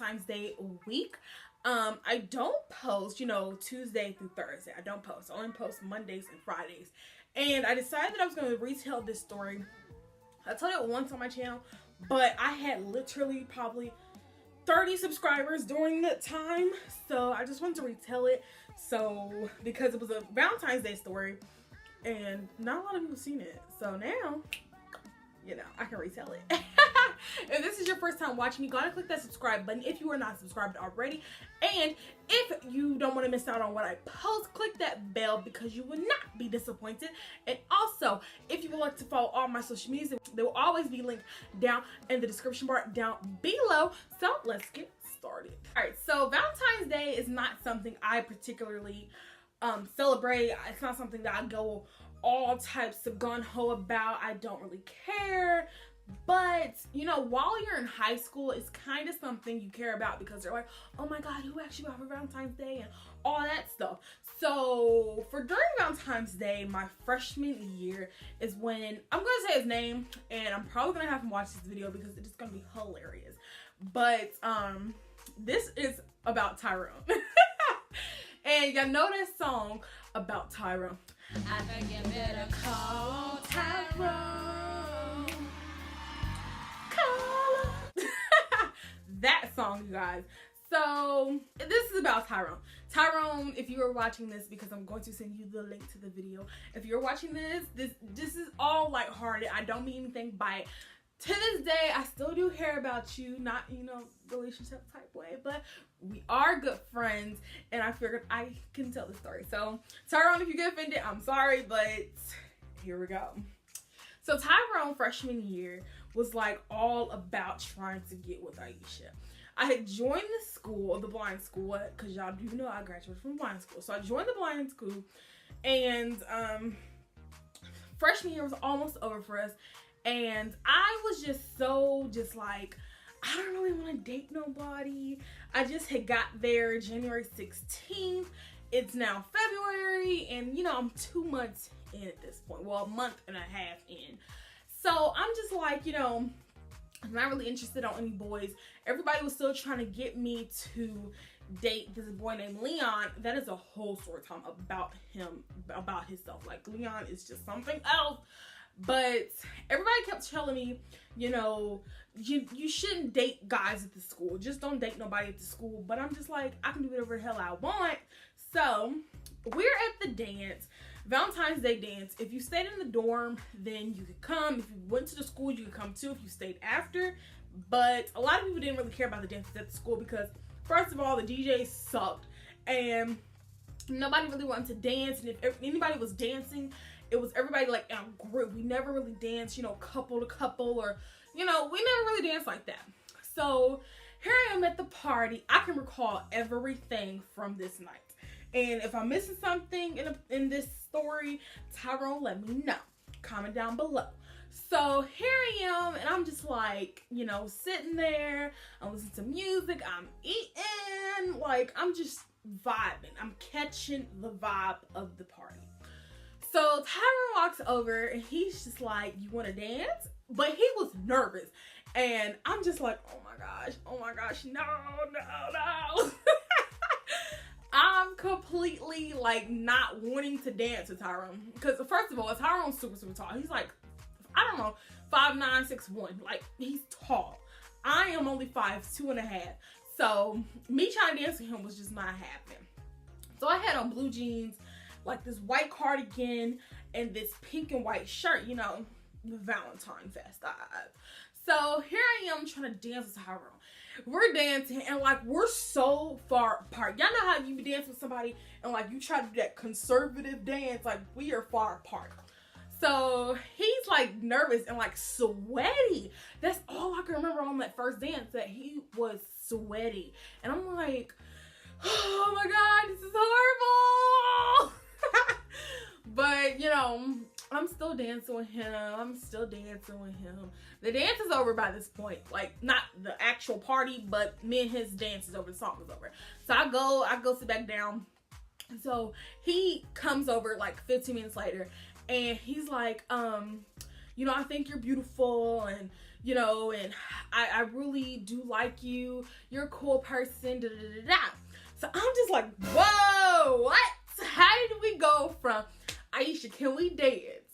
Valentine's Day week. I don't post, Tuesday through Thursday. I don't post. I only post Mondays and Fridays. And I decided that I was going to retell this story. I told it once on my channel, but I had literally probably 30 subscribers during that time. So I just wanted to retell it. So, because it was a Valentine's Day story and not a lot of people seen it. So now, I can retell it. If this is your first time watching me, go ahead and click that subscribe button if you are not subscribed already. And if you don't want to miss out on what I post, click that bell because you will not be disappointed. And also, if you would like to follow all my social medias, they will always be linked down in the description bar down below. So let's get started. Alright, so Valentine's Day is not something I particularly celebrate. It's not something that I go all types of gun-ho about. I don't really care. But, while you're in high school, it's kind of something you care about because they're like, oh my God, who asked you out for Valentine's Day and all that stuff. So, during Valentine's Day, my freshman year is when, I'm going to say his name, and I'm probably going to have him watch this video because it's going to be hilarious. But, this is about Tyrone. And y'all know that song about Tyrone. I think you better call Tyrone. That song, you guys. So this is about Tyrone. Tyrone, if you are watching this, because I'm going to send you the link to the video. If you're watching this is all lighthearted. I don't mean anything by it. To this day, I still do care about you, not, relationship type way, but we are good friends, and I figured I can tell the story. So, Tyrone, if you get offended, I'm sorry, but here we go. So, Tyrone, freshman year, was like all about trying to get with Aisha. I had joined the school, the blind school, because y'all do know I graduated from blind school. So, I joined the blind school, and freshman year was almost over for us. And I was just like, I don't really want to date nobody. I just had got there January 16th. It's now February, and I'm 2 months in at this point. Well, a month and a half in. So I'm just like, I'm not really interested on any boys. Everybody was still trying to get me to date this boy named Leon. That is a whole story time about him, about himself. Like, Leon is just something else. But everybody kept telling me, you shouldn't date guys at the school. Just don't date nobody at the school. But I'm just like, I can do whatever the hell I want. So we're at the dance, Valentine's Day dance. If you stayed in the dorm, then you could come. If you went to the school, you could come too if you stayed after. But a lot of people didn't really care about the dances at the school because, first of all, the DJs sucked. And nobody really wanted to dance. And if anybody was dancing, it was everybody like in a group. We never really danced, couple to couple, or, we never really danced like that. So here I am at the party. I can recall everything from this night. And if I'm missing something in this story, Tyrone, let me know. Comment down below. So here I am, and I'm just like, sitting there. I'm listening to music. I'm eating. Like, I'm just vibing. I'm catching the vibe of the party. So Tyrone walks over and he's just like, you want to dance? But he was nervous. And I'm just like, oh my gosh, no. I'm completely like not wanting to dance with Tyrone. Because first of all, Tyrone's super, super tall. He's like, I don't know, 5'9", 6'1". Like, he's tall. I am only 5'2.5". So me trying to dance with him was just not happening. So I had on blue jeans, like this white cardigan, and this pink and white shirt, the Valentine Fest vibe. So here I am trying to dance with Tyrone. We're dancing, and like, we're so far apart. Y'all know how you be dancing with somebody, and like, you try to do that conservative dance, like, we are far apart. So he's like nervous and like sweaty. That's all I can remember on that first dance, that he was sweaty. And I'm like, oh my God, this is horrible. But, I'm still dancing with him. The dance is over by this point. Like, not the actual party, but me and his dance is over. The song is over. So I go sit back down. So he comes over like 15 minutes later, and he's like, I think you're beautiful, and you know, and I really do like you. You're a cool person, da da da da. So I'm just like, whoa, what? How did we go from Aisha, can we dance,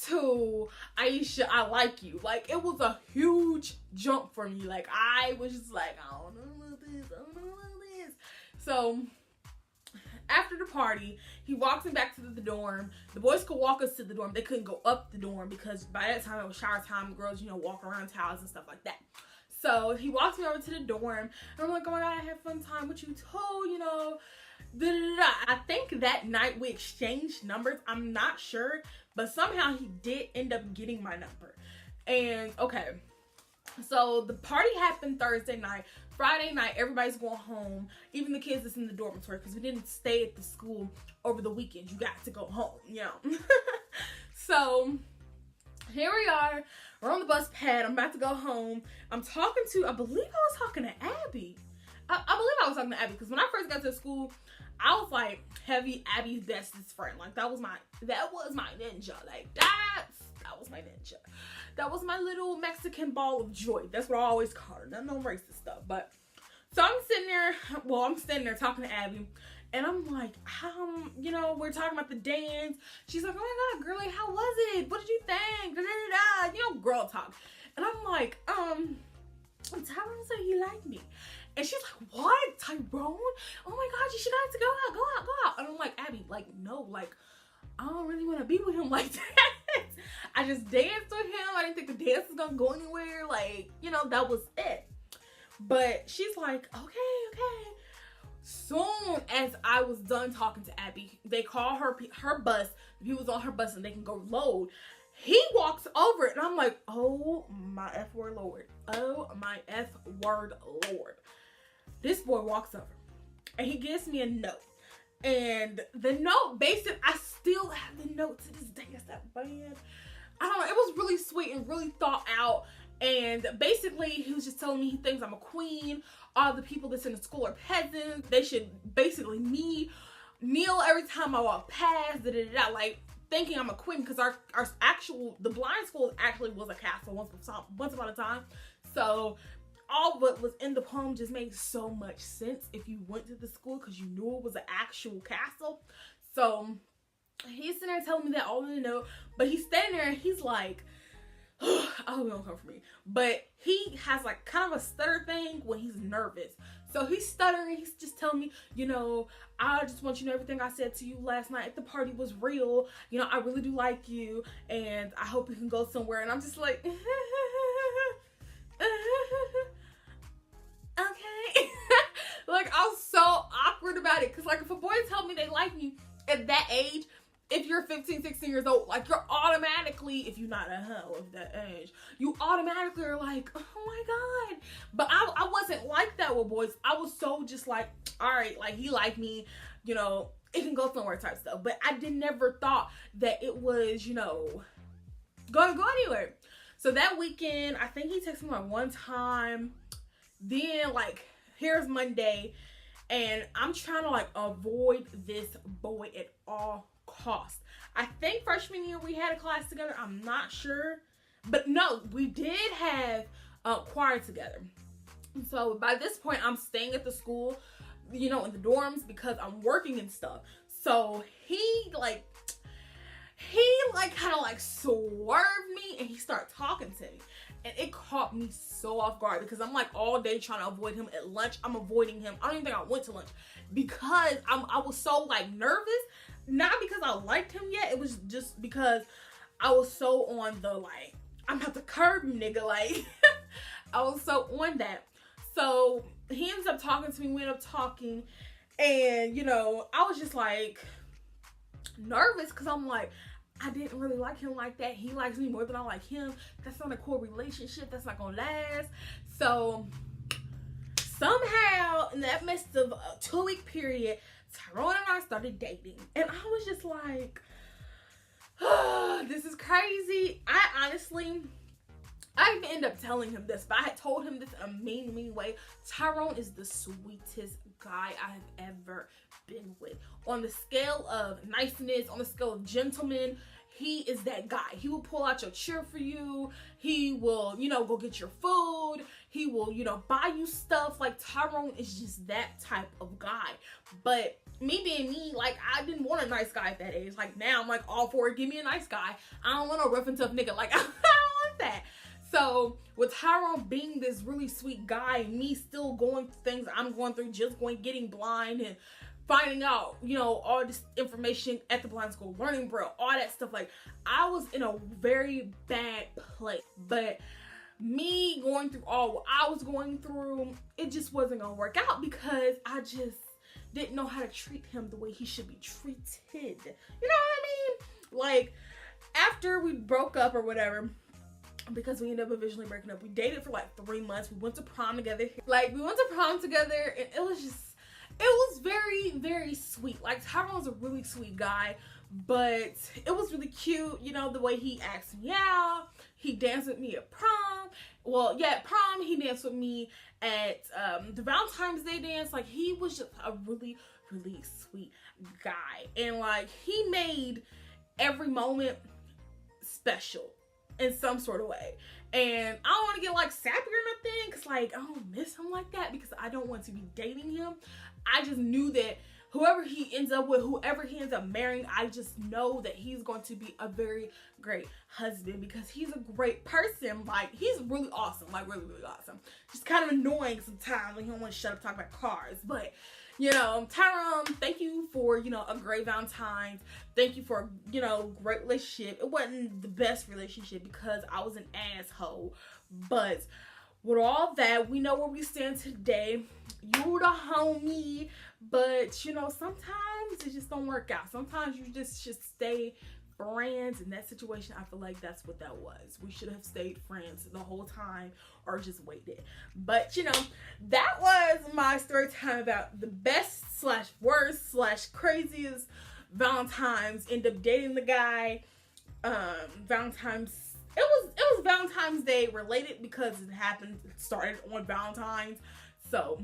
to Aisha, I like you? Like, it was a huge jump for me. Like, I was just like, I don't know about this, I don't know about this. So after the party, he walks me back to the dorm. The boys could walk us to the dorm. They couldn't go up the dorm because by that time it was shower time. Girls, you know, walk around towels and stuff like that. So he walks me over to the dorm, and I'm like, oh my God, I had fun time with you too, you know. Da, da, da, da. I think that night we exchanged numbers. I'm not sure, but somehow he did end up getting my number. And okay, so the party happened Thursday night. Friday night, everybody's going home, even the kids that's in the dormitory, because we didn't stay at the school over the weekend. You got to go home, you know. So here we are. We're on the bus pad. I'm about to go home. I'm talking to, I believe I was talking to Abby. I believe I was talking to Abby, because when I first got to the school, I was like heavy Abby's bestest friend. Like, that was my ninja. Like, that was my ninja. That was my little Mexican ball of joy. That's what I always call her. No racist stuff. But so I'm sitting there talking to Abby, and I'm like, you know, we're talking about the dance. She's like, oh my God, girlie, how was it? What did you think? Da, da, da, da. You know, girl talk. And I'm like, Tyrone said he liked me. And she's like, what? Tyrone? Oh my God, you should have to go out. And I'm like, Abby, like, no, like, I don't really want to be with him like that. I just danced with him. I didn't think the dance was gonna go anywhere. Like, you know, that was it. But she's like, okay. Soon as I was done talking to Abby, they call her bus. He was on her bus and they can go load. He walks over it, and I'm like, oh my F word Lord. Oh my F word Lord. This boy walks over and he gives me a note. And the note, basically, I still have the note to this day. It's that bad. I don't know. It was really sweet and really thought out. And basically, he was just telling me he thinks I'm a queen. All the people that's in the school are peasants. They should basically kneel every time I walk past. Like, thinking I'm a queen, because the blind school actually was a castle once upon a time. So all what was in the poem just made so much sense if you went to the school, because you knew it was an actual castle. So he's sitting there telling me that all in the note, but he's standing there and he's like, I hope he don't come for me. But he has like kind of a stutter thing when he's nervous. So he's stuttering. He's just telling me, you know, I just want you to know everything I said to you last night at the party was real. You know, I really do like you, and I hope you can go somewhere. And I'm just like, okay. Like, I was so awkward about it, because like, if a boy tell me they like me at that age, if you're 15, 16 years old, like, you're automatically, if you're not a hoe of that age, you automatically are like, oh my God. But I wasn't like that with boys. I was so just like, all right, like, he like me, you know, it can go somewhere type stuff. But I never thought that it was, you know, gonna go anywhere. So that weekend, I think he texted me like one time. Then, like, here's Monday, and I'm trying to like avoid this boy at all costs. I think freshman year we had a class together. I'm not sure, but no, we did have choir together. So by this point, I'm staying at the school, you know, in the dorms, because I'm working and stuff. So he kind of like swerved me, and he started talking to me. And it caught me so off guard, because I'm like all day trying to avoid him. At lunch, I'm avoiding him. I don't even think I went to lunch, because I was so like nervous. Not because I liked him yet. It was just because I was so on the like, I'm about to curb you, nigga. Like, I was so on that. So he ends up talking to me. We end up talking. And, you know, I was just like nervous, because I'm like, I didn't really like him like that. He likes me more than I like him. That's not a cool relationship. That's not gonna last. So somehow in that midst of a 2-week period, Tyrone and I started dating. And I was just like, oh, this is crazy. I didn't end up telling him this, but I had told him this in a mean way. Tyrone is the sweetest guy I have ever been with. On the scale of niceness, on the scale of gentleman, he is that guy. He will pull out your chair for you. He will, you know, go get your food. He will, you know, buy you stuff. Like, Tyrone is just that type of guy. But me being me, like, I didn't want a nice guy at that age. Like, now I'm like all for it. Give me a nice guy. I don't want no rough and tough nigga. Like, I don't want that. So with Tyrone being this really sweet guy, me still going through things I'm going through, just getting blind and finding out, you know, all this information at the blind school, learning Braille, all that stuff. Like, I was in a very bad place. But me going through all what I was going through, it just wasn't gonna work out because I just didn't know how to treat him the way he should be treated. You know what I mean? Like, after we broke up or whatever, because we ended up eventually breaking up, we dated for like 3 months. We went to prom together. Like, we went to prom together, and it was very, very sweet. Like, Tyrone's a really sweet guy, but it was really cute, you know, the way he asked me out. He danced with me at prom. Well, yeah, at prom, he danced with me at the Valentine's Day dance. Like, he was just a really, really sweet guy. And, like, he made every moment special in some sort of way. And I don't want to get, like, sappy or nothing, because, like, I don't miss him like that, because I don't want to be dating him. I just knew that whoever he ends up with, whoever he ends up marrying, I just know that he's going to be a very great husband, because he's a great person. Like, he's really awesome. Like, really, really awesome. Just kind of annoying sometimes. Like, he don't want to shut up talking about cars. But, you know, Tyrone, thank you for, you know, a great Valentine's. Thank you for, you know, great relationship. It wasn't the best relationship because I was an asshole. But with all that, we know where we stand today. You the homie. But, you know, sometimes it just don't work out. Sometimes you just should stay friends. In that situation, I feel like that's what that was. We should have stayed friends the whole time or just waited. But, you know, that was my story time about the best / worst / craziest Valentine's. End up dating the guy. Valentine's. It was Valentine's Day related because it started on Valentine's. So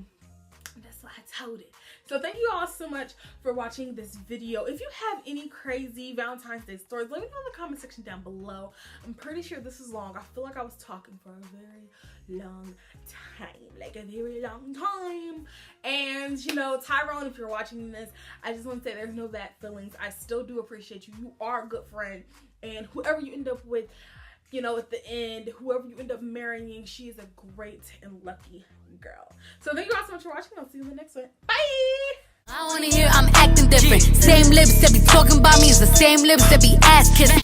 that's why I told it. So thank you all so much for watching this video. If you have any crazy Valentine's Day stories, let me know in the comment section down below. I'm pretty sure this is long. I feel like I was talking for a very long time. Like a very long time. And, you know, Tyrone, if you're watching this, I just want to say there's no bad feelings. I still do appreciate you. You are a good friend. And whoever you end up with, you know, at the end, whoever you end up marrying, she is a great and lucky girl. So thank you all so much for watching. I'll see you in the next one. Bye! I wanna hear I'm acting different. Same lips that be talking about me is the same lips that be ass kissing.